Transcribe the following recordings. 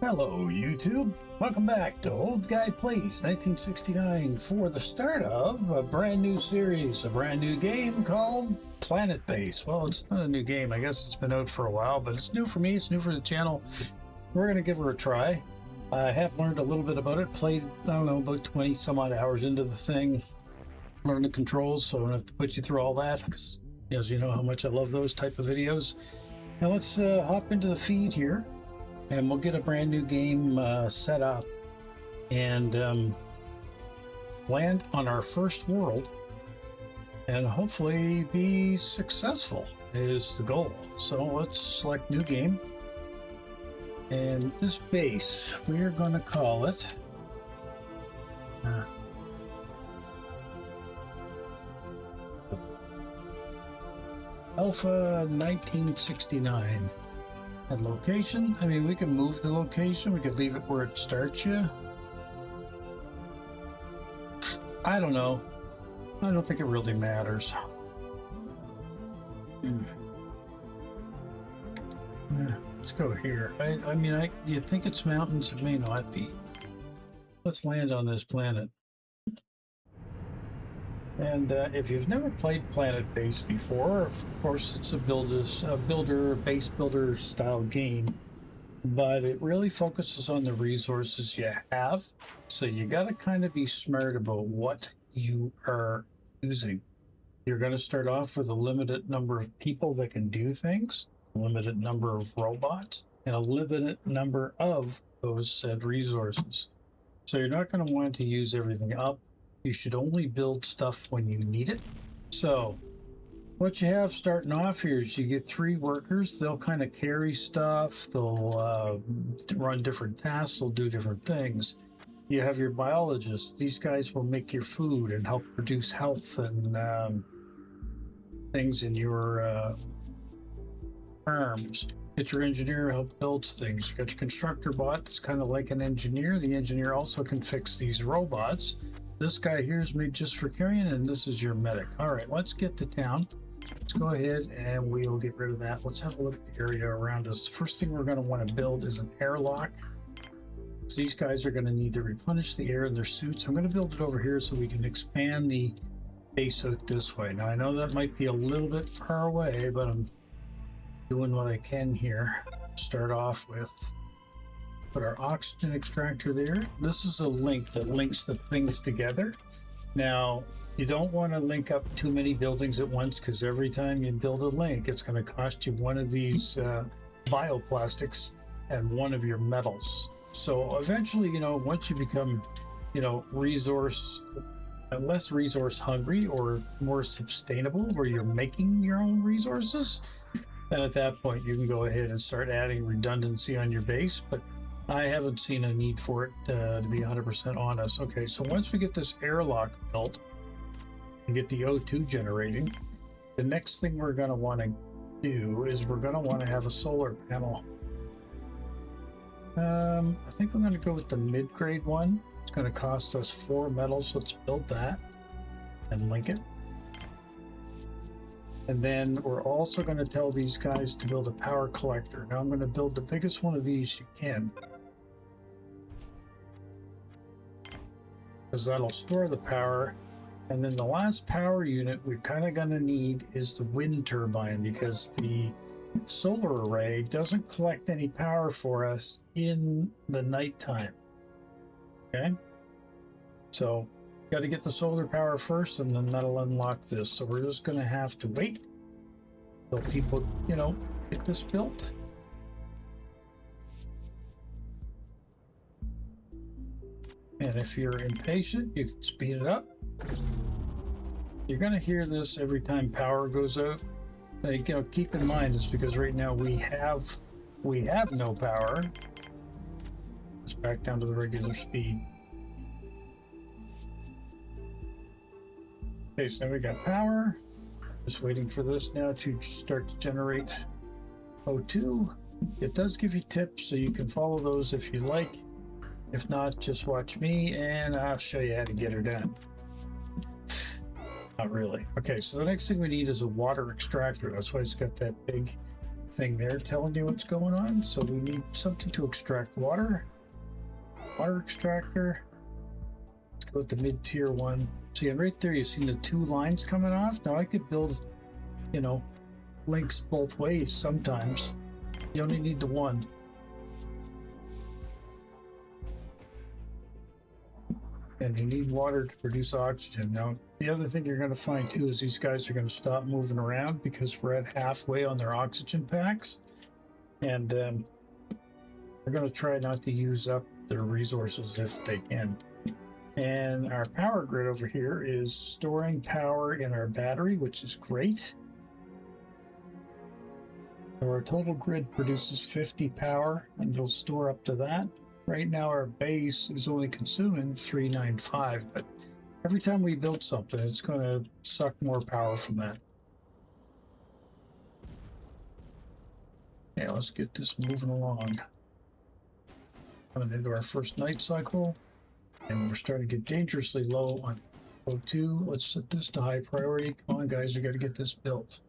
Hello YouTube, welcome back to Old Guy Plays 1969 for the start of a brand new series, a brand new game called Planetbase. Well, it's not a new game, I guess it's been out for a while, but it's new for me, it's new for the channel. We're going to give her a try. I have learned a little bit about it, played, I don't know, about 20 some odd hours into the thing, learned the controls, so I don't have to put you through all that, because as you know how much I love those type of videos. Now let's hop into the feed here. And we'll get a brand new game set up and land on our first world and hopefully be successful is the goal. So let's select new game, and this base we're going to call it Alpha 1969. And location, I mean, we can move the location, we could leave it where it starts you. I don't know. I don't think it really matters. Let's go here. I mean, do you think it's mountains? It may not be. Let's land on this planet. And if you've never played Planetbase before, of course it's a base builder style game, but it really focuses on the resources you have. So you got to kind of be smart about what you are using. You're going to start off with a limited number of people that can do things, a limited number of robots, and a limited number of those said resources. So you're not going to want to use everything up. You should only build stuff when you need it. So what you have starting off here is you get 3 workers. They'll kind of carry stuff. They'll run different tasks. They'll do different things. You have your biologists. These guys will make your food and help produce health and things in your farms. Get your engineer help builds things. You got your constructor bot that's kind of like an engineer. The engineer also can fix these robots. This guy here is made just for carrying, and this is your medic. All right, let's get to town. Let's go ahead and we'll get rid of that. Let's have a look at the area around us. First thing we're going to want to build is an airlock. So these guys are going to need to replenish the air in their suits. I'm going to build it over here so we can expand the base out this way. Now I know that might be a little bit far away, but I'm doing what I can here. Start off with put our oxygen extractor there. This is a link that links the things together. Now, you don't want to link up too many buildings at once, because every time you build a link, it's going to cost you one of these bioplastics and one of your metals. So eventually, you know, once you become, you know, less resource hungry or more sustainable, where you're making your own resources, then at that point you can go ahead and start adding redundancy on your base. But I haven't seen a need for it, to be 100% honest. Okay, so once we get this airlock built and get the O2 generating, the next thing we're going to want to do is we're going to want to have a solar panel. I think I'm going to go with the mid-grade one. It's going to cost us 4 metals. Let's build that and link it. And then we're also going to tell these guys to build a power collector. Now I'm going to build the biggest one of these you can, because that'll store the power. And then the last power unit we're kind of going to need is the wind turbine, because the solar array doesn't collect any power for us in the nighttime. Okay, so got to get the solar power first, and then that'll unlock this. So we're just going to have to wait till people, you know, get this built. And if you're impatient, you can speed it up. You're going to hear this every time power goes out. Like, you know, keep in mind it's because right now we have no power. It's back down to the regular speed. Okay, so now we got power. Just waiting for this now to start to generate O2. It does give you tips, so you can follow those if you like. If not, just watch me and I'll show you how to get her done. Not really. Okay, so the next thing we need is a water extractor. That's why it's got that big thing there telling you what's going on. So we need something to extract water. Water extractor. Let's go with the mid-tier one. See, and right there you see the two lines coming off. Now I could build, you know, links both ways sometimes. You only need the one. And you need water to produce oxygen. Now, the other thing you're going to find too is these guys are going to stop moving around because we're at halfway on their oxygen packs. And we're going to try not to use up their resources if they can. And our power grid over here is storing power in our battery, which is great. So our total grid produces 50 power, and it'll store up to that. Right now our base is only consuming 395, but every time we build something, it's going to suck more power from that. Yeah, let's get this moving along. Coming into our first night cycle, and we're starting to get dangerously low on O2. Let's set this to high priority. Come on, guys, we got to get this built.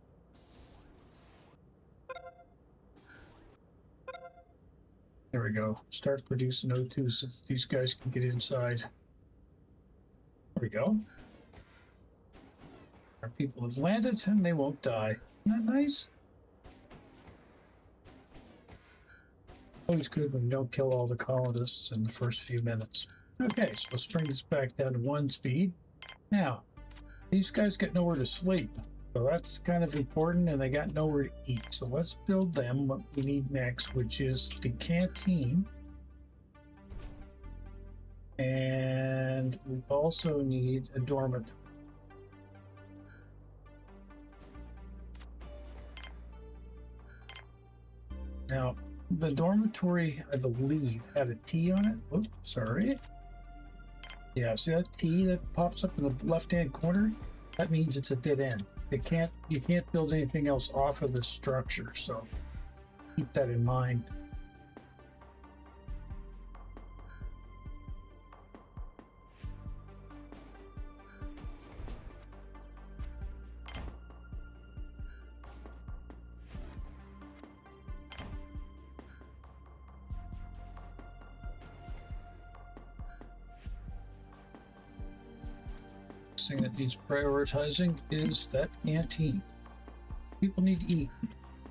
There we go. Start producing O2 so these guys can get inside. There we go. Our people have landed and they won't die. Isn't that nice? Always good when you don't kill all the colonists in the first few minutes. Okay, so let's bring this back down to 1 speed. Now, these guys get nowhere to sleep. So that's kind of important, and they got nowhere to eat. So let's build them what we need next, which is the canteen. And we also need a dormitory. Now, the dormitory, I believe, had a T on it. Oops, sorry. Yeah, see that T that pops up in the left-hand corner? That means it's a dead end. You can't build anything else off of this structure, so keep that in mind. Thing that needs prioritizing is that canteen. People need to eat.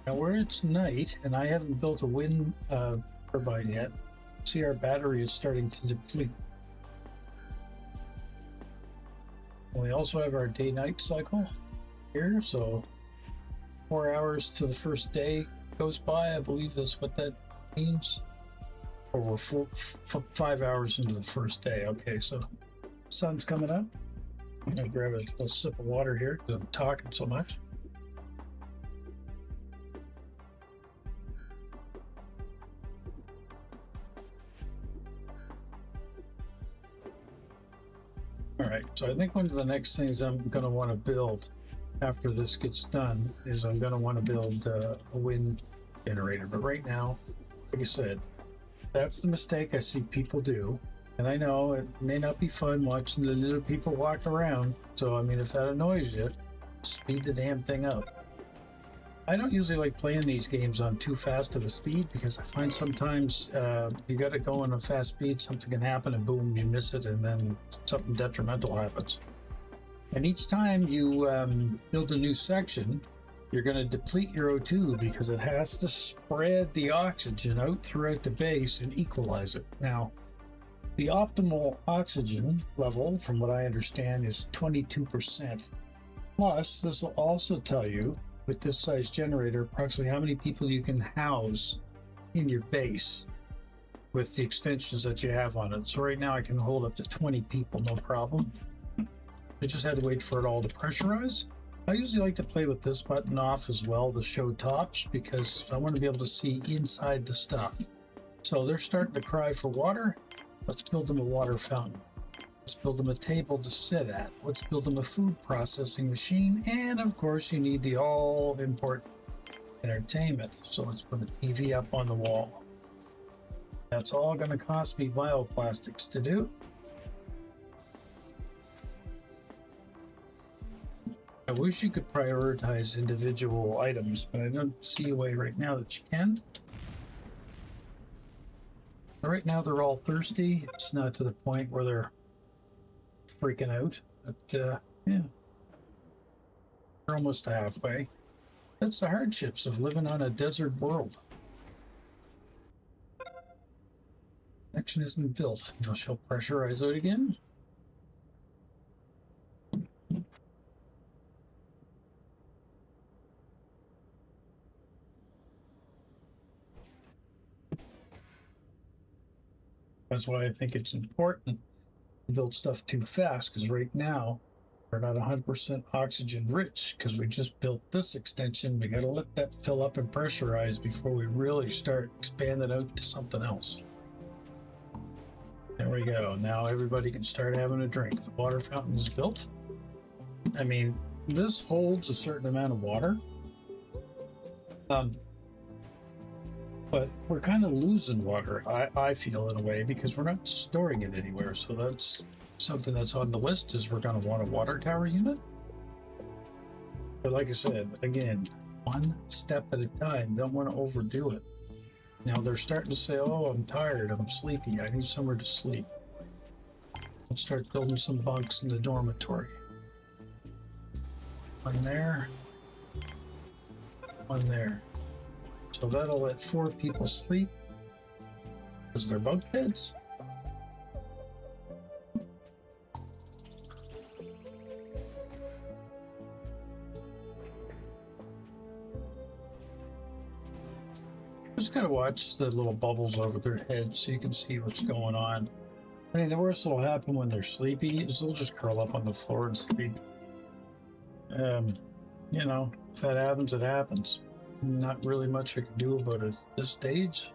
Now where it's night and I haven't built a wind turbine yet, see our battery is starting to deplete. We also have our day-night cycle here, so 4 hours to the first day goes by. I believe that's what that means. Or we're 5 hours into the first day. Okay, so sun's coming up. I'm gonna grab a little sip of water here because I'm talking so much. All right, so I think one of the next things I'm gonna want to build after this gets done is I'm gonna want to build a wind generator. But right now, like I said, that's the mistake I see people do. And I know it may not be fun watching the little people walk around. So, I mean, if that annoys you, speed the damn thing up. I don't usually like playing these games on too fast of a speed because I find sometimes you got to go on a fast speed, something can happen and boom, you miss it and then something detrimental happens. And each time you build a new section, you're going to deplete your O2 because it has to spread the oxygen out throughout the base and equalize it. Now, the optimal oxygen level, from what I understand, is 22%. Plus, this will also tell you, with this size generator, approximately how many people you can house in your base with the extensions that you have on it. So right now I can hold up to 20 people, no problem. I just had to wait for it all to pressurize. I usually like to play with this button off as well to show tops because I want to be able to see inside the stuff. So they're starting to cry for water. Let's build them a water fountain. Let's build them a table to sit at. Let's build them a food processing machine. And of course, you need the all important entertainment. So let's put a TV up on the wall. That's all going to cost me bioplastics to do. wish you could prioritize individual items, but I don't see a way right now that you can. Right now they're all thirsty. It's not to the point where they're freaking out, but yeah, we're almost halfway. That's the hardships of living on a desert world. Connection isn't built. Now she'll pressurize out again. That's why I think it's important to build stuff too fast, because right now we're not 100% oxygen rich because we just built this extension. We got to let that fill up and pressurize before we really start expanding out to something else. There we go. Now everybody can start having a drink. The water fountain is built. I mean, this holds a certain amount of water. But we're kind of losing water, I feel, in a way, because we're not storing it anywhere. So that's something that's on the list, is we're going to want a water tower unit. But like I said, again, one step at a time. Don't want to overdo it. Now they're starting to say, oh, I'm tired, I'm sleepy, I need somewhere to sleep. Let's start building some bunks in the dormitory. One there. One there. So that'll let 4 people sleep, because they're bunk beds. Just gotta watch the little bubbles over their heads so you can see what's going on. I mean, the worst that'll happen when they're sleepy is they'll just curl up on the floor and sleep. You know, if that happens, it happens. Not really much I can do about it at this stage.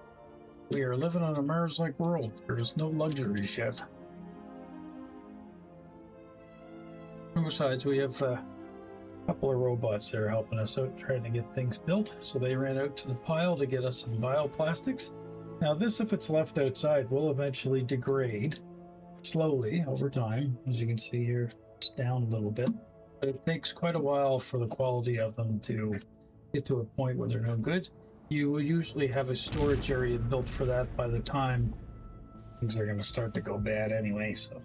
We are living on a Mars-like world. There is no luxuries yet. And besides, we have a couple of robots there helping us out, trying to get things built. So they ran out to the pile to get us some bioplastics. Now this, if it's left outside, will eventually degrade slowly over time. As you can see here, it's down a little bit. But it takes quite a while for the quality of them to get to a point where they're no good. You would usually have a storage area built for that by the time things are going to start to go bad anyway, so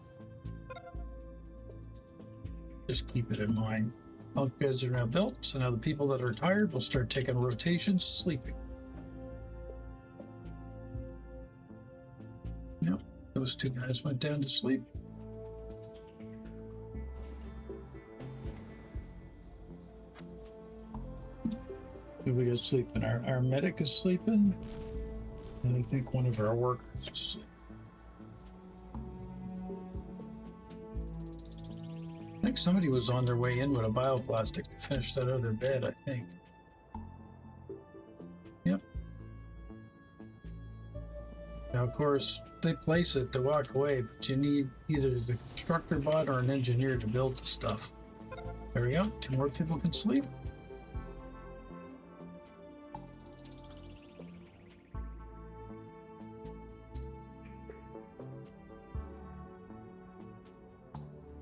just keep it in mind. Bunk beds are now built, so now the people that are tired will start taking rotations, sleeping. Yep, those 2 guys went down to sleep. We got sleeping. Our medic is sleeping, and I think one of our workers is sleeping. I think somebody was on their way in with a bioplastic to finish that other bed, I think. Yep. Now, of course, they place it to walk away, but you need either the constructor bot or an engineer to build the stuff. There we go. 2 more people can sleep.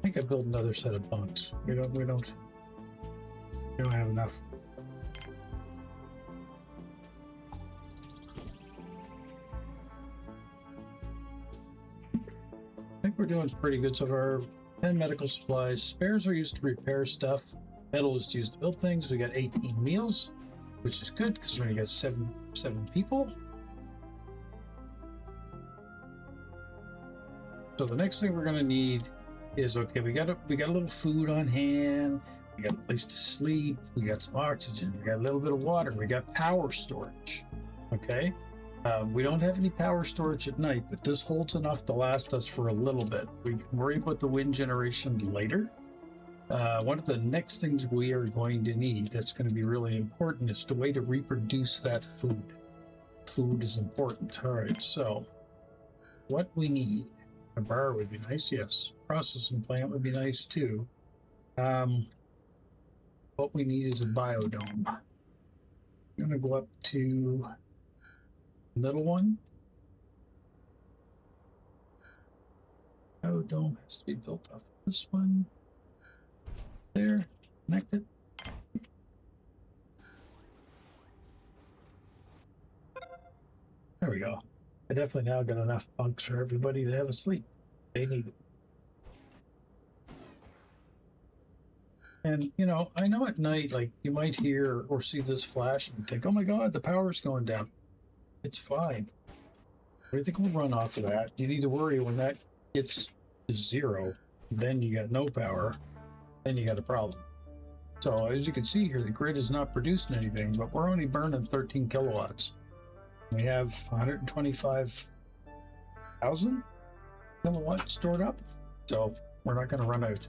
I think I built another set of bunks. We don't have enough. I think we're doing pretty good so far. 10 medical supplies. Spares are used to repair stuff. Metal is used to build things. We got 18 meals, which is good because we only got seven people. So the next thing we're gonna need is, okay, we got a little food on hand, we got a place to sleep, we got some oxygen, we got a little bit of water, we got power storage. Okay, we don't have any power storage at night, but this holds enough to last us for a little bit. We can worry about the wind generation later. One of the next things we are going to need that's going to be really important is the way to reproduce that food. Food is important. All right, so what we need. A bar would be nice, yes. Processing plant would be nice too. What we need is a biodome. I'm gonna go up to the middle one. Biodome has to be built off this one. There. Connected. There we go. I definitely now got enough bunks for everybody to have a sleep. They need it. And, you know, I know at night, like, you might hear or see this flash and think, oh my God, the power's going down. It's fine. Everything will run off of that. You need to worry when that gets to zero, then you got no power, then you got a problem. So as you can see here, the grid is not producing anything, but we're only burning 13 kilowatts. We have 125,000 kilowatts stored up, so we're not going to run out.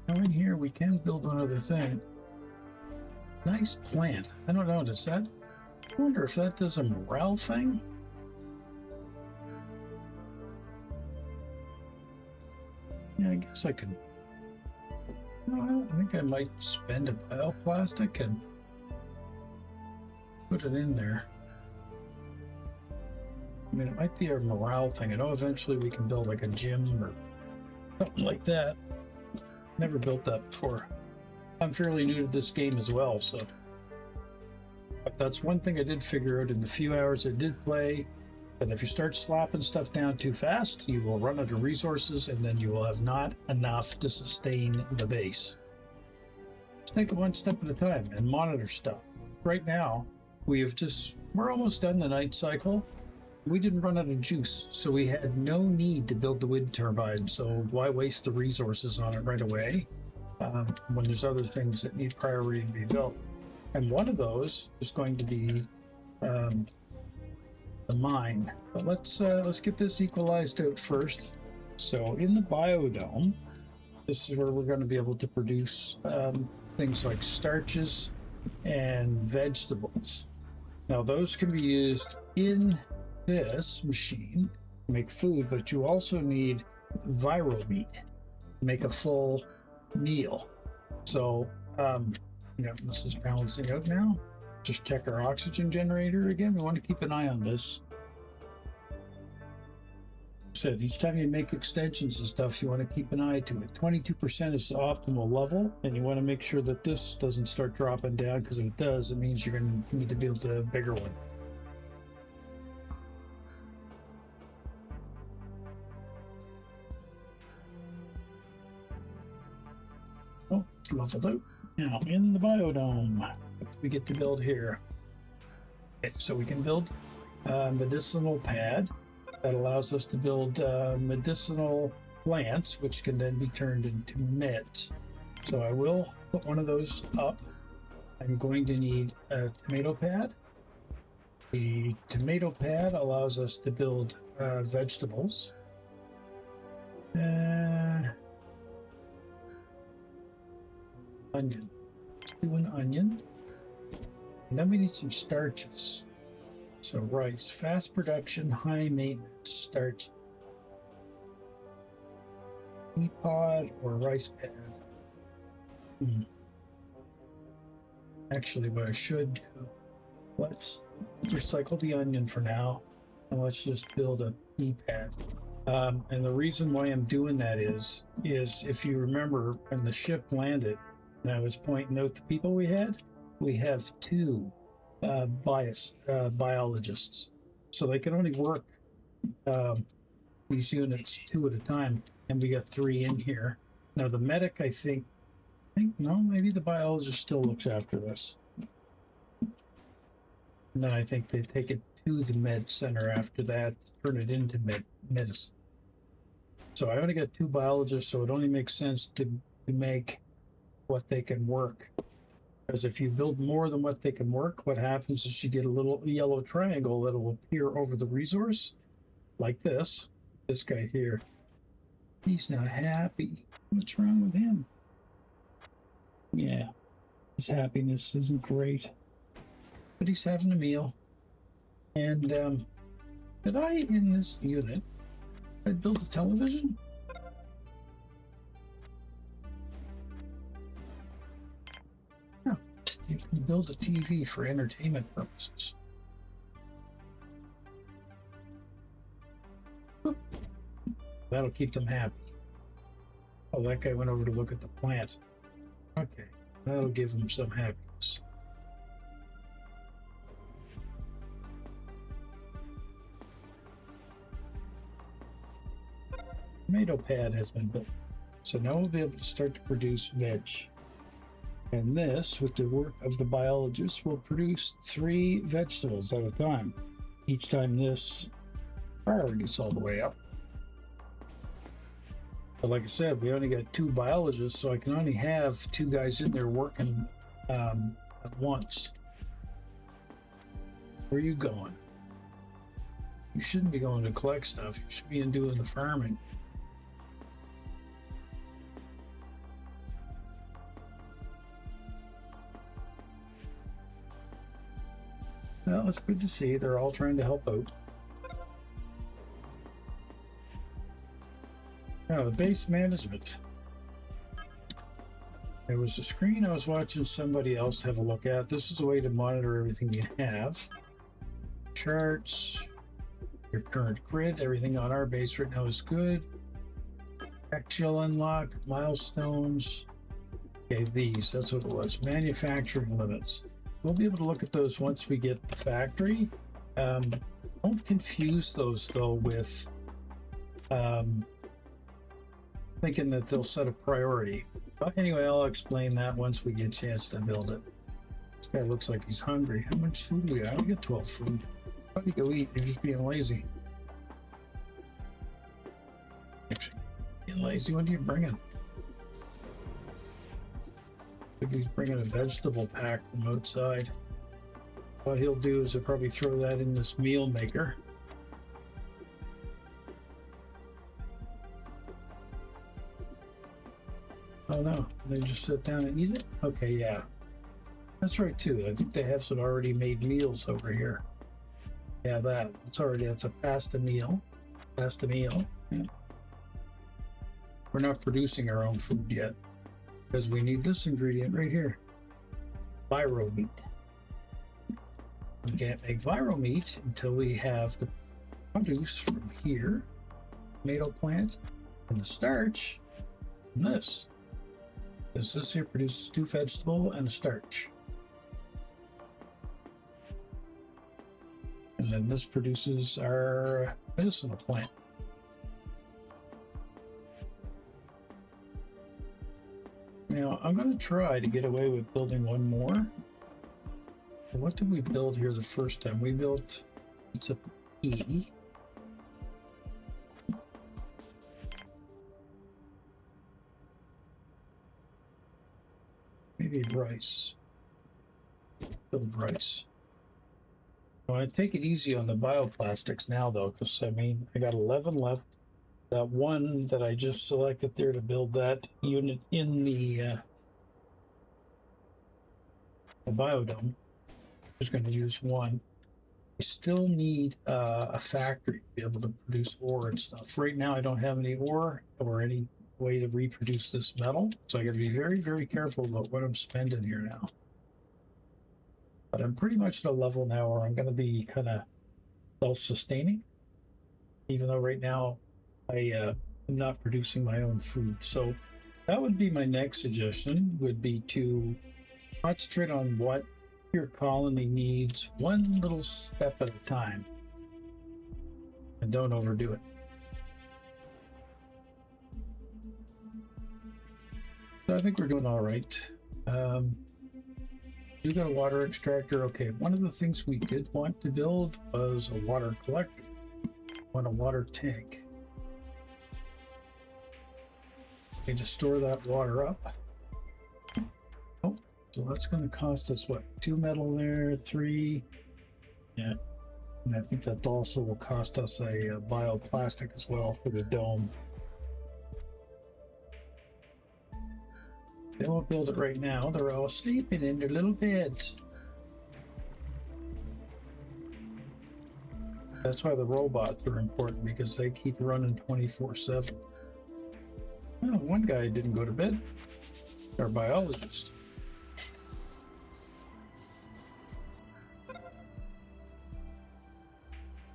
Now in here, we can build one other thing. Nice plant. I don't know, does that... I wonder if that does a morale thing? Yeah, I guess I can... I think I might spend a bioplastic and put it in there. I mean, it might be a morale thing. I know eventually we can build like a gym or something like that. Never built that before. I'm fairly new to this game as well, so... But that's one thing I did figure out in the few hours I did play, that if you start slapping stuff down too fast, you will run out of resources, and then you will have not enough to sustain the base. Just take it one step at a time and monitor stuff. Right now, we're almost done the night cycle. We didn't run out of juice, so we had no need to build the wind turbine, so why waste the resources on it right away when there's other things that need priority to be built. And one of those is going to be the mine. But let's get this equalized out first. So in the biodome, this is where we're going to be able to produce things like starches and vegetables. Now those can be used in this machine to make food, but you also need viro meat to make a full meal. So you know, this is balancing out now. Just check our oxygen generator again. We want to keep an eye on this. Said each time you make extensions and stuff, you want to keep an eye to it. 22% is the optimal level, and you want to make sure that this doesn't start dropping down, because if it does, it means you're going to need to build a bigger one. Oh, it's leveled out. Now in the biodome, what do we get to build here? Okay, so we can build a medicinal pad that allows us to build medicinal plants, which can then be turned into meds. So I will put one of those up. I'm going to need a tomato pad. The tomato pad allows us to build vegetables. Onion. Let's do an onion. And then we need some starches. So rice, fast production, high maintenance starch. Pea pod or rice pad. Actually, what I should do, let's recycle the onion for now, and let's just build a pea pad. And the reason why I'm doing that is if you remember when the ship landed, and I was pointing out the people we have two biologists, so they can only work these units 2 at a time, and we got 3 in here. Now the medic, I think no, maybe the biologist still looks after this, and then I think they take it to the med center after that, turn it into medicine. So I only got 2 biologists, so it only makes sense to make what they can work. Because if you build more than what they can work, what happens is you get a little yellow triangle that will appear over the resource, like this. This guy here, he's not happy. What's wrong with him? Yeah, his happiness isn't great. But he's having a meal. And did I, in this unit, I built a television? You can build a TV for entertainment purposes. That'll keep them happy. Oh, that guy went over to look at the plant. Okay, that'll give them some happiness. Tomato pad has been built. So now we'll be able to start to produce veg. And this, with the work of the biologist, will produce 3 vegetables at a time. Each time this bar gets all the way up. But like I said, we only got 2 biologists, so I can only have 2 guys in there working at once. Where are you going? You shouldn't be going to collect stuff. You should be doing the farming. Well, it's good to see they're all trying to help out. Now, the base management. There was a screen I was watching somebody else have a look at. This is a way to monitor everything you have. Charts, your current grid, everything on our base right now is good. Actual unlock, milestones. Okay, these, that's what it was. Manufacturing limits. We'll be able to look at those once we get the factory. Don't confuse those though with thinking that they'll set a priority. But anyway, I'll explain that once we get a chance to build it. This guy looks like he's hungry. How much food do we got? I don't get 12 food. How do you go eat? You're just being lazy. Actually, being lazy. What are you bringing? I think he's bringing a vegetable pack from outside. What he'll do is he'll probably throw that in this meal maker. Oh no, they just sit down and eat it? Okay, yeah. That's right too. I think they have some already made meals over here. Yeah, that's a pasta meal. Pasta meal. Yeah. We're not producing our own food yet, because we need this ingredient right here. Viro meat. We can't make viro meat until we have the produce from here, tomato plant, and the starch from this. Because this here produces 2 vegetable and a starch. And then this produces our medicinal plant. Now, I'm going to try to get away with building one more. What did we build here the first time? We built, it's a E. Maybe rice. Build rice. Well, I take it easy on the bioplastics now, though, because I mean, I got 11 left. That one that I just selected there to build that unit in the biodome. I'm just going to use one. I still need a factory to be able to produce ore and stuff. Right now, I don't have any ore or any way to reproduce this metal, so I got to be very, very careful about what I'm spending here now. But I'm pretty much at a level now where I'm going to be kind of self-sustaining, even though right now I am not producing my own food. So that would be my next suggestion, would be to concentrate on what your colony needs, one little step at a time, and don't overdo it. So I think we're doing all right. You got a water extractor. Okay, one of the things we did want to build was a water collector. Want a water tank. Need to store that water up. Oh, so that's going to cost us what? 2 metal there, 3. Yeah, and I think that also will cost us a bioplastic as well for the dome. They won't build it right now. They're all sleeping in their little beds. That's why the robots are important, because they keep running 24/7. Oh, one guy didn't go to bed. Our biologist.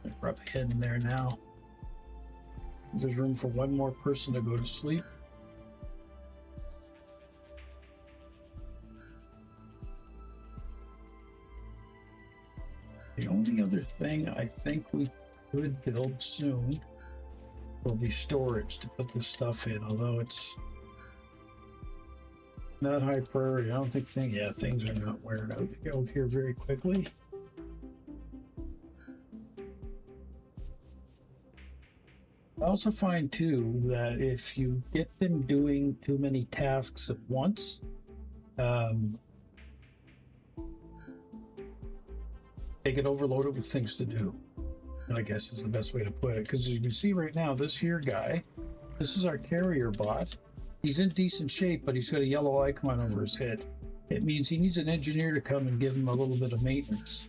They're probably heading there now. There's room for one more person to go to sleep. The only other thing I think we could build soon will be storage to put this stuff in, although it's not high priority. I don't think things are not wearing out here very quickly. I also find too that if you get them doing too many tasks at once, they get overloaded with things to do, I guess is the best way to put it. Because as you can see right now, this here guy, this is our carrier bot. He's in decent shape, but he's got a yellow icon over his head. It means he needs an engineer to come and give him a little bit of maintenance.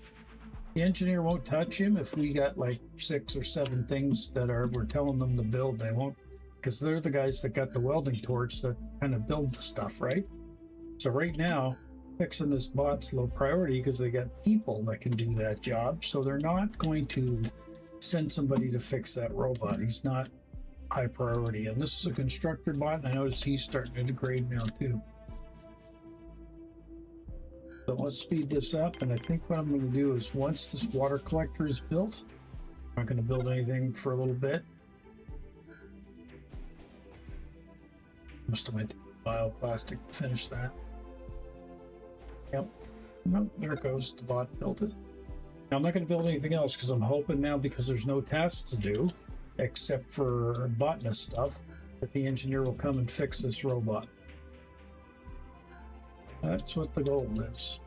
The engineer won't touch him if we got like 6 or 7 things that we're telling them to build. They won't, because they're the guys that got the welding torch that kind of build the stuff, right? So right now, fixing this bot's low priority because they got people that can do that job. So they're not going to send somebody to fix that robot. He's not high priority. And this is a constructor bot, and I notice he's starting to degrade now too. So let's speed this up, and I think what I'm going to do is once this water collector is built, I'm not going to build anything for a little bit. Must have went to bioplastic to finish that. Yep. Nope, there it goes. The bot built it. Now I'm not going to build anything else because I'm hoping now, because there's no tasks to do except for botanist stuff, that the engineer will come and fix this robot. That's what the goal is.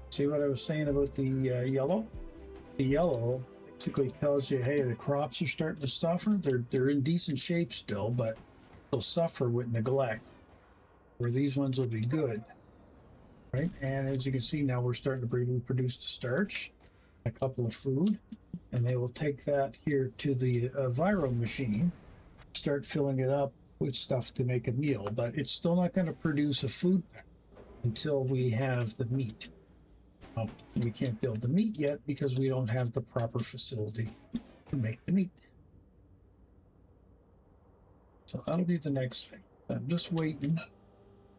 See what I was saying about the yellow? The yellow basically tells you, hey, the crops are starting to suffer. They're in decent shape still, but they'll suffer with neglect. Where these ones will be good, right? And as you can see now, we're starting to produce the starch, a couple of food, and they will take that here to the Viro machine, start filling it up with stuff to make a meal. But it's still not going to produce a food pack until we have the meat. We can't build the meat yet because we don't have the proper facility to make the meat. So that'll be the next thing. I'm just waiting.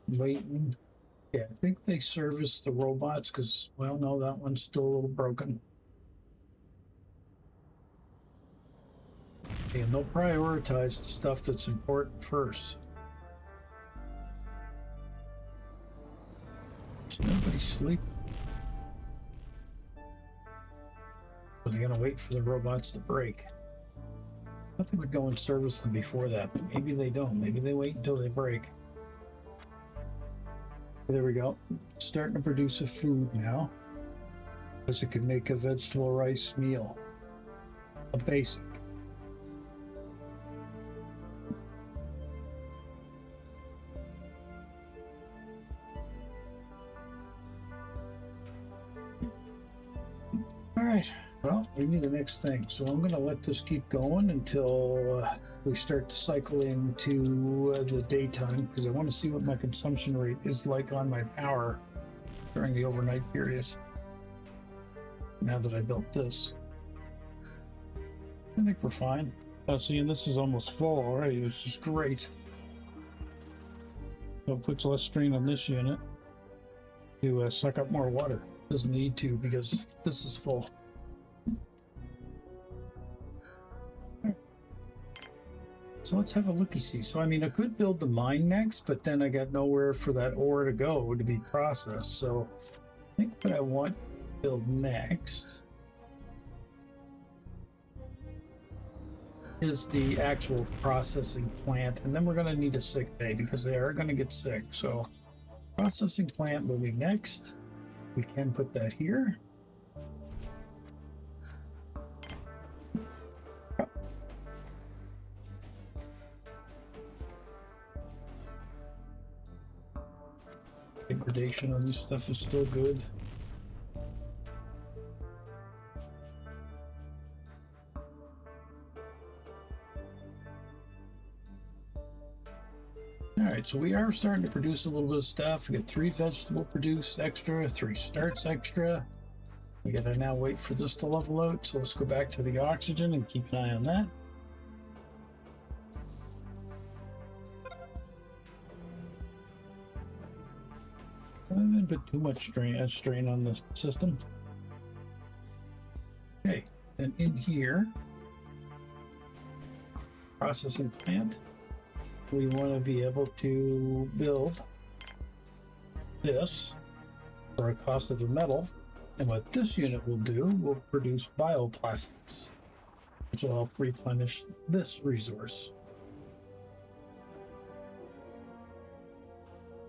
Yeah, I think they service the robots because, well, no, that one's still a little broken. And they'll prioritize the stuff that's important first. Nobody's sleeping. Are they gonna wait for the robots to break? I thought they would go and service them before that, but maybe they don't. Maybe they wait until they break. There we go. Starting to produce a food now, because it can make a vegetable rice meal. A basic. Alright, well, we need the next thing. So I'm going to let this keep going until we start to cycle into the daytime, because I want to see what my consumption rate is like on my power during the overnight period. Now that I built this. I think we're fine. Oh, see, and this is almost full already, which is great. So it puts less strain on this unit to suck up more water. Doesn't need to because this is full. So let's have a looky-see. So I mean, I could build the mine next, but then I got nowhere for that ore to go to be processed. So I think what I want to build next is the actual processing plant, and then we're going to need a sick bay because they are going to get sick. So processing plant will be next. We can put that here. Degradation on this stuff is still good. Alright, so we are starting to produce a little bit of stuff. We got 3 vegetable produced extra, 3 starts extra. We gotta now wait for this to level out, so let's go back to the oxygen and keep an eye on that. a bit too much strain on the system. Okay, and in here, processing plant, we want to be able to build this for a cost of a metal. And what this unit will do will produce bioplastics, which will help replenish this resource.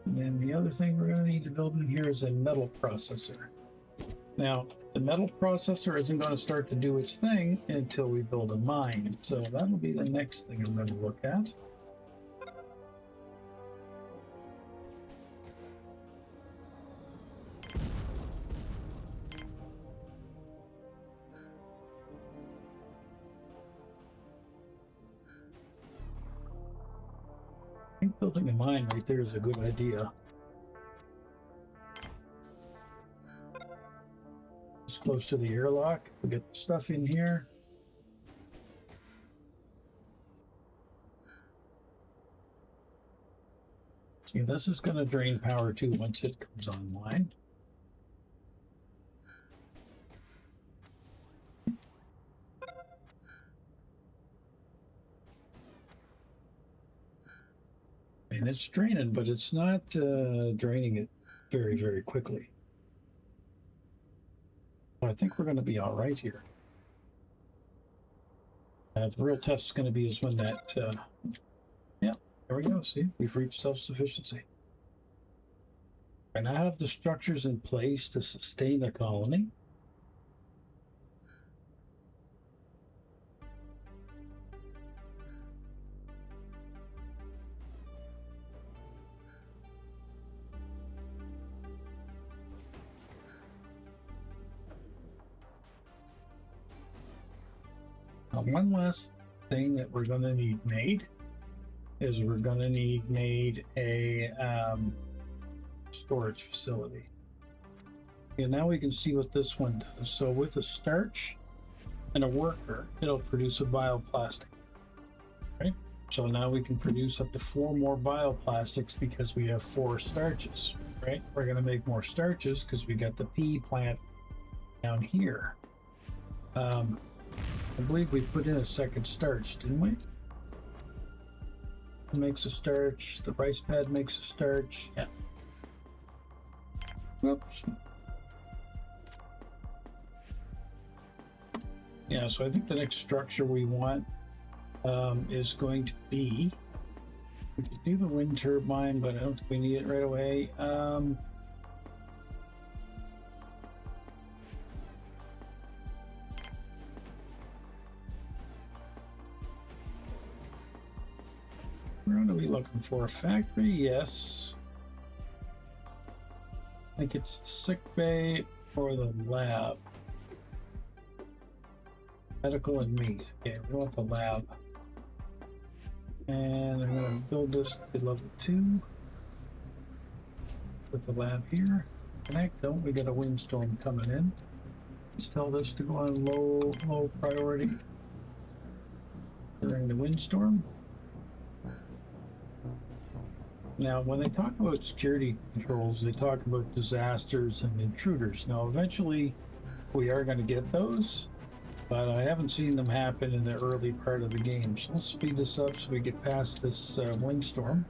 And then the other thing we're going to need to build in here is a metal processor. Now, the metal processor isn't going to start to do its thing until we build a mine. So that'll be the next thing I'm going to look at. I think building a mine right there is a good idea. It's close to the airlock. We get the stuff in here. See, this is going to drain power too once it comes online. And it's draining, but it's not draining it very, very quickly. I think we're going to be all right here. The real test is going to be is when that, yeah, there we go. See, we've reached self-sufficiency. I now have the structures in place to sustain the colony. One last thing that we're going to need made is we're going to need made a storage facility. And now we can see what this one does. So with a starch and a worker, it'll produce a bioplastic, right? So now we can produce up to 4 more bioplastics because we have 4 starches, right? We're going to make more starches because we got the pea plant down here. I believe we put in a second starch, didn't we? It makes a starch. The rice pad makes a starch. Yeah. Whoops. Yeah, so I think the next structure we want is going to be... We could do the wind turbine, but I don't think we need it right away. What are we looking for? A factory? Yes. I think it's the sick bay or the lab. Medical and meat. Okay, we want the lab. And I'm going to build this to level 2. Put the lab here. Connect. Don't we got a windstorm coming in? Let's tell this to go on low priority during the windstorm. Now, when they talk about security controls, they talk about disasters and intruders. Now, eventually, we are going to get those, but I haven't seen them happen in the early part of the game. So let's speed this up so we get past this windstorm.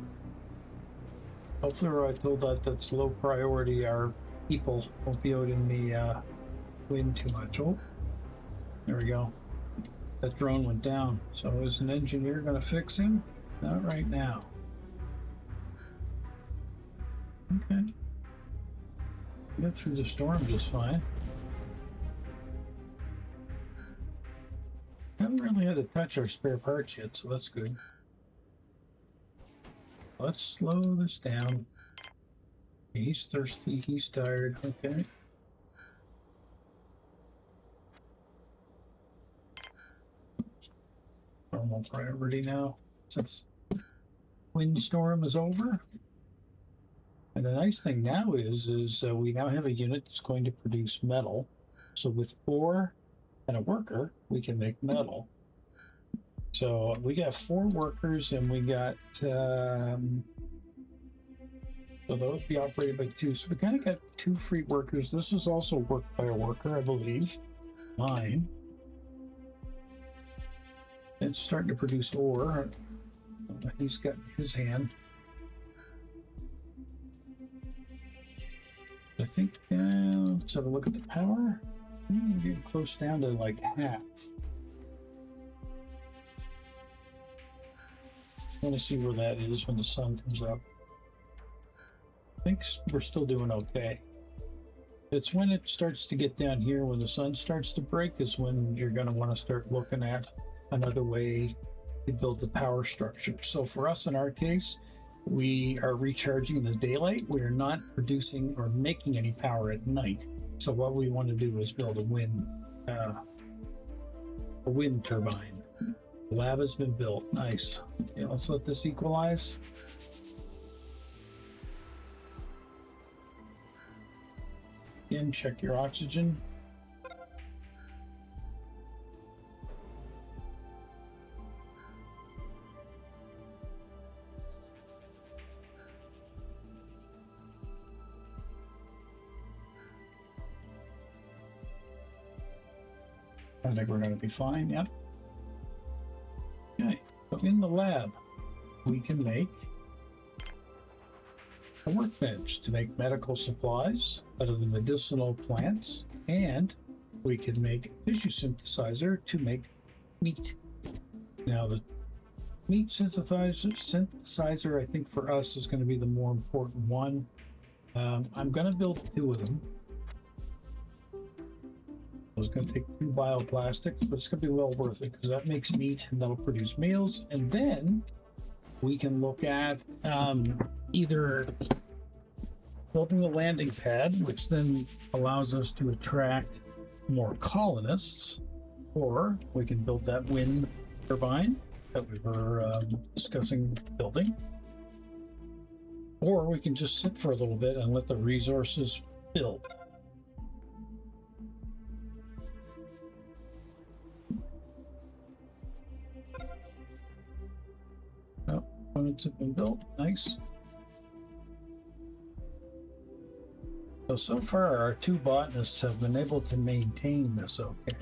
Hopefully, we're told that that's low priority. Our people won't be out in the wind too much. Oh, there we go. That drone went down. So is an engineer going to fix him? Not right now. Okay. We got through the storm just fine. Haven't really had to touch our spare parts yet, so that's good. Let's slow this down. He's thirsty, he's tired, okay. Normal priority now, since windstorm is over. And the nice thing now is we now have a unit that's going to produce metal. So with ore and a worker, we can make metal. So we got 4 workers and we got So that would be operated by two. So we kind of got two free workers. This is also worked by a worker, I believe. Mine. It's starting to produce ore. He's got his hand. I think, let's have a look at the power. We're getting close down to like half. I want to see where that is when the sun comes up. I think we're still doing okay. It's when it starts to get down here, when the sun starts to break, is when you're going to want to start looking at another way to build the power structure. So for us, in our case, we are recharging in the daylight. We are not producing or making any power at night. So what we want to do is build a wind turbine. The lab has been built. Nice. Okay, let's let this equalize. Again, check your oxygen. I think we're going to be fine. Yep. Okay. So in the lab, we can make a workbench to make medical supplies out of the medicinal plants, and we can make a tissue synthesizer to make meat. Now, the meat synthesizer, I think for us is going to be the more important one. I'm going to build two of them. I was going to take 2 bioplastics, but it's going to be well worth it because that makes meat and that'll produce meals. And then we can look at either building the landing pad, which then allows us to attract more colonists, or we can build that wind turbine that we were discussing building, or we can just sit for a little bit and let the resources build. Components have been built. Nice. So far our 2 botanists have been able to maintain this okay.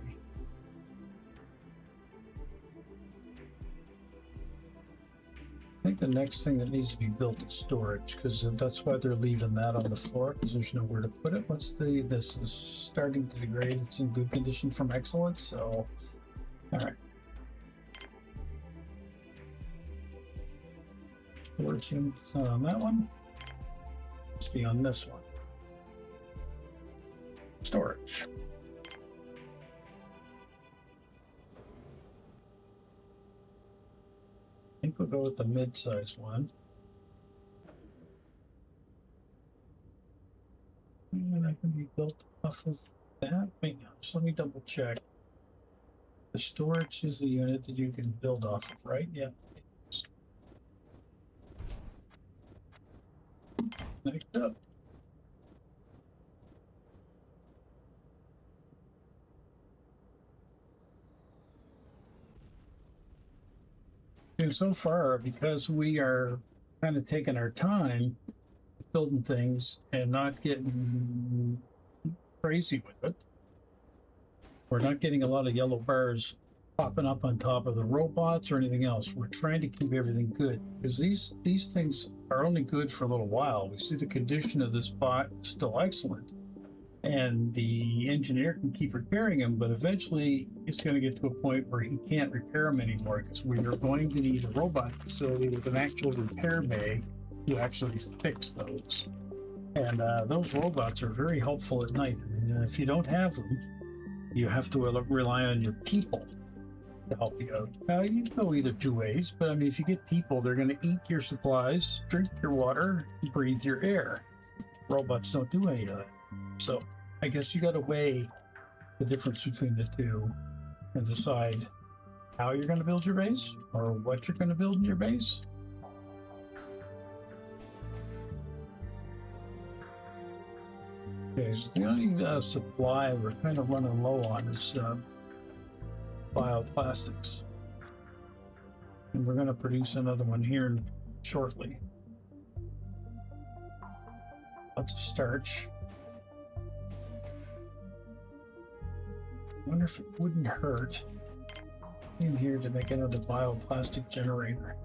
I think the next thing that needs to be built is storage, because that's why they're leaving that on the floor, because there's nowhere to put it. This is starting to degrade. It's in good condition from excellent, so all right. Storage unit, it's not on that one. Let's be on this one. Storage. I think we'll go with the mid-size one. And that can be built off of that. Wait, now, just let me double check. The storage is the unit that you can build off of, right? Yeah. Connect up. And so far, because we are kind of taking our time building things and not getting crazy with it, we're not getting a lot of yellow bars popping up on top of the robots or anything else. We're trying to keep everything good, because these things are only good for a little while. We see the condition of this bot is still excellent, and the engineer can keep repairing them, but eventually it's going to get to a point where he can't repair them anymore, because we are going to need a robot facility with an actual repair bay to actually fix those. And those robots are very helpful at night. And if you don't have them, you have to rely on your people to help you out. Now, you can go either 2 ways, but I mean, if you get people, they're going to eat your supplies, drink your water, breathe your air. Robots don't do any of that. So I guess you got to weigh the difference between the two and decide how you're going to build your base or what you're going to build in your base. Okay, so the only supply we're kind of running low on is bioplastics. And we're going to produce another one here shortly. Lots of starch. I wonder if it wouldn't hurt in here to make another bioplastic generator.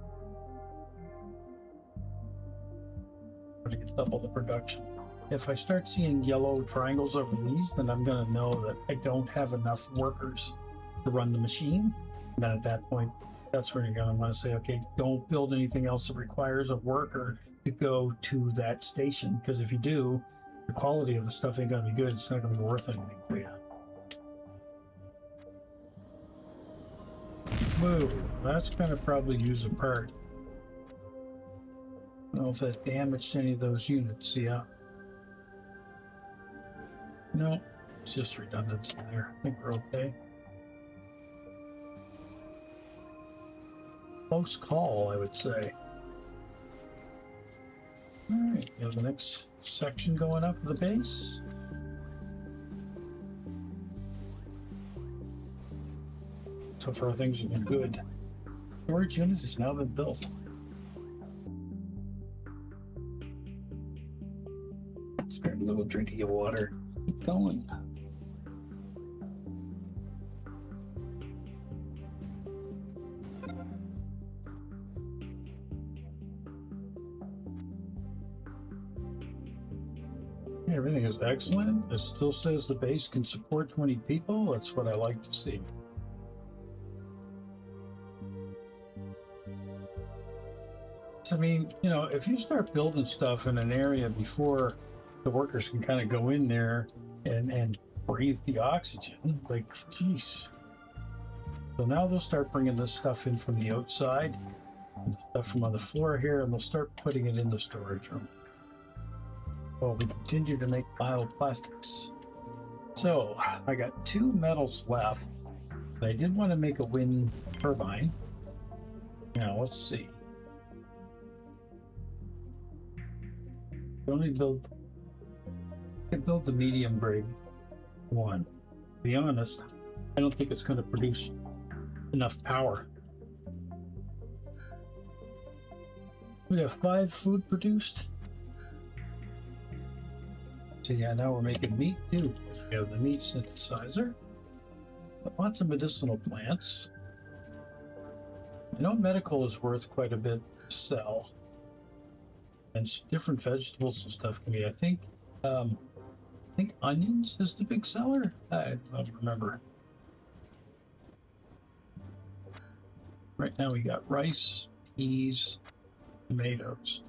To get double the production. If I start seeing yellow triangles over these, then I'm going to know that I don't have enough workers to run the machine. And then at that point, that's when you're going to want to say, okay, don't build anything else that requires a worker to go to that station. Because if you do, the quality of the stuff ain't going to be good. It's not going to be worth anything to you. Whoa, that's going to probably use a part. I don't know if that damaged any of those units. Yeah. No, it's just redundancy there. I think we're okay. Close call, I would say. All right, we have the next section going up the base. So far, things have been good. Storage unit has now been built. Spare a little drink of your water. Keep going. Everything is excellent. It still says the base can support 20 people. That's what I like to see. I mean, you know, if you start building stuff in an area before the workers can kind of go in there and breathe the oxygen, like, geez. So now they'll start bringing this stuff in from the outside, and stuff from on the floor here, and they'll start putting it in the storage room. Well, we continue to make bioplastics. So I got 2 metals left. I did want to make a wind turbine. Now let's see. Only build the medium grade one. To be honest, I don't think it's going to produce enough power. We have 5 food produced. So yeah, now we're making meat too. So we have the meat synthesizer. Lots of medicinal plants. I know medical is worth quite a bit to sell. And some different vegetables and stuff can be. I think onions is the big seller. I don't remember. Right now we got rice, peas, tomatoes.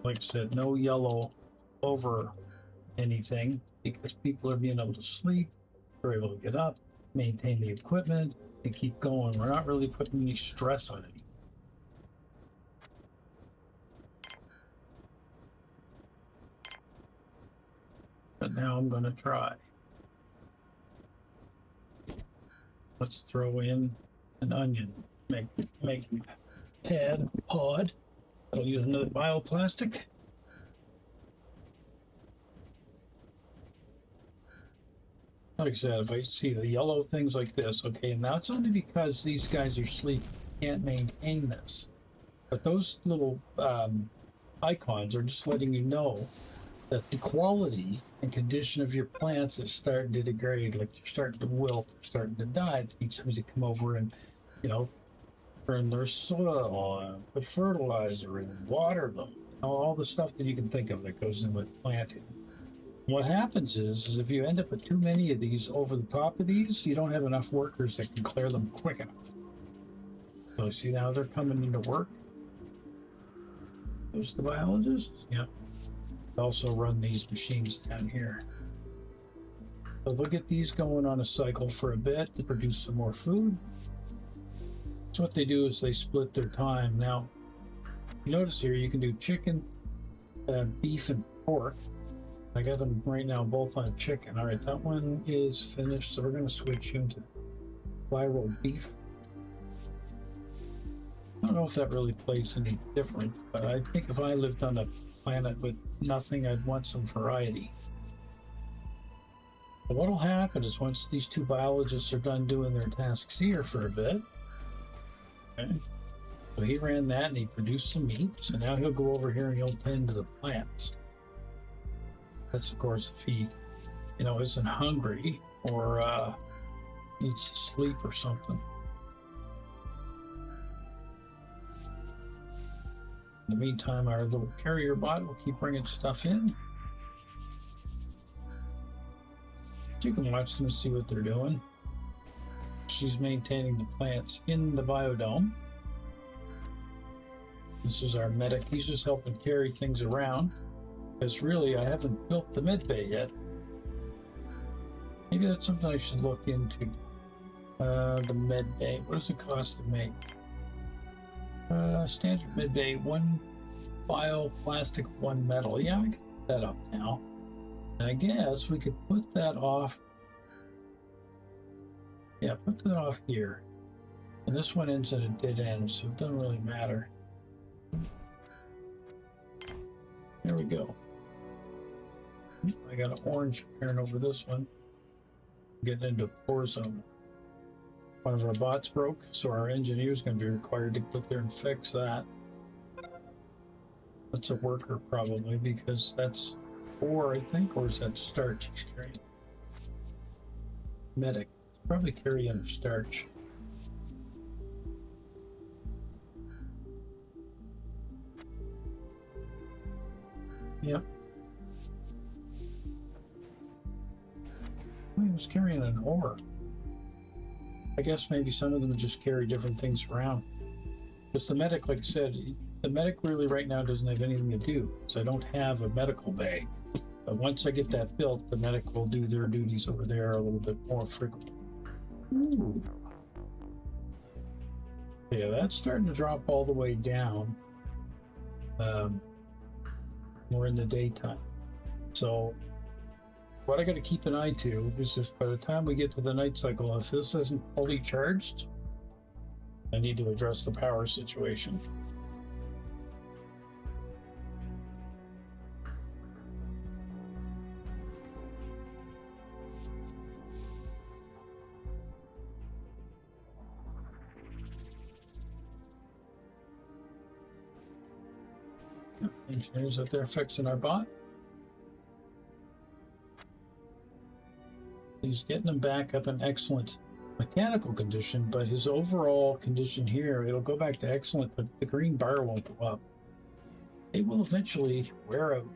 Like I said, no yellow over anything because people are being able to sleep. They're able to get up, maintain the equipment, and keep going. We're not really putting any stress on it. But now I'm going to try. Let's throw in an onion. Make pod. I'll use another bioplastic. Like I said, if I see the yellow things like this, okay, and that's only because these guys are sleeping, can't maintain this. But those little icons are just letting you know that the quality and condition of your plants is starting to degrade, like they're starting to wilt, they're starting to die. They need somebody to come over and, you know, burn their soil, put fertilizer in, water them, all the stuff that you can think of that goes in with planting. What happens is if you end up with too many of these over the top of these, you don't have enough workers that can clear them quick enough. So see now they're coming into work. There's the biologists. Yeah. Also run these machines down here. So they'll get these going on a cycle for a bit to produce some more food. So what they do is they split their time. Now, you notice here you can do chicken, beef, and pork. I got them right now both on chicken. All right, that one is finished, so we're going to switch into viral beef. I don't know if that really plays any different, but I think if I lived on a planet with nothing, I'd want some variety. But what'll happen is once these 2 biologists are done doing their tasks here for a bit, okay, so he ran that and he produced some meat, so now he'll go over here and he'll tend to the plants. That's of course if he, isn't hungry or needs to sleep or something. In the meantime, our little carrier bot will keep bringing stuff in. You can watch them and see what they're doing. She's maintaining the plants in the biodome. This is our medic. He's just helping carry things around. Because really, I haven't built the med bay yet. Maybe that's something I should look into. The med bay. What does it cost to make? Standard med bay, 1 bioplastic, 1 metal. Yeah, I can put that up now. And I guess we could put that off. Yeah, put that off here. And this one ends at a dead end, so it doesn't really matter. There we go. I got an orange appearing over this one. Getting into pour zone. One of our bots broke, so our engineer is going to be required to go there and fix that. That's a worker probably, because that's ore, I think, or is that starch he's carrying? Medic. Probably carry under starch. Yep. He was carrying an ore. I guess maybe some of them just carry different things around. Because the medic, like I said, the medic really right now doesn't have anything to do. So I don't have a medical bay. But once I get that built, the medic will do their duties over there a little bit more frequently. Ooh. Yeah, that's starting to drop all the way down. More in the daytime. So what I got to keep an eye to is if by the time we get to the night cycle, if this isn't fully charged, I need to address the power situation. Engineers out there fixing our bot. He's getting him back up in excellent mechanical condition, but his overall condition here, it'll go back to excellent, but the green bar won't go up. It will eventually wear out.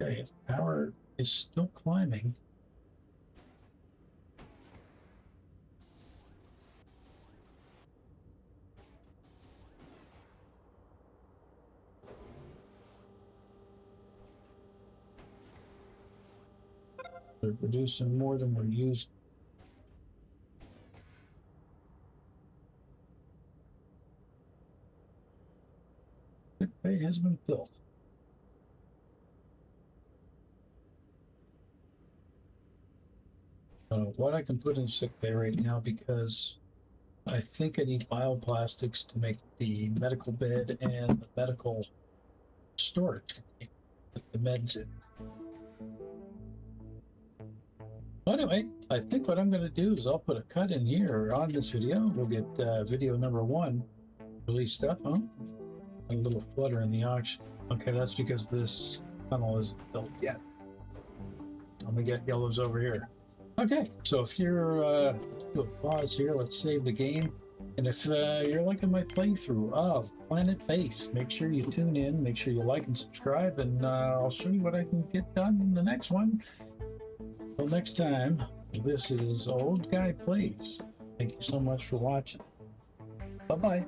Okay, his power is still climbing. We're producing more than we're using. The bay has been built. I don't know what I can put in sick bay right now because I think I need bioplastics to make the medical bed and the medical storage container. Put the meds in. Well, anyway, I think what I'm going to do is I'll put a cut in here on this video. We'll get video number 1 released up. Huh? A little flutter in the auction. Okay, that's because this tunnel isn't built yet. Let me get yellows over here. Okay, so if you're do a pause here, let's save the game. And if you're liking my playthrough of Planetbase, make sure you tune in, make sure you like and subscribe, and I'll show you what I can get done in the next one. Till next time, this is Old Guy Plays. Thank you so much for watching. Bye-bye.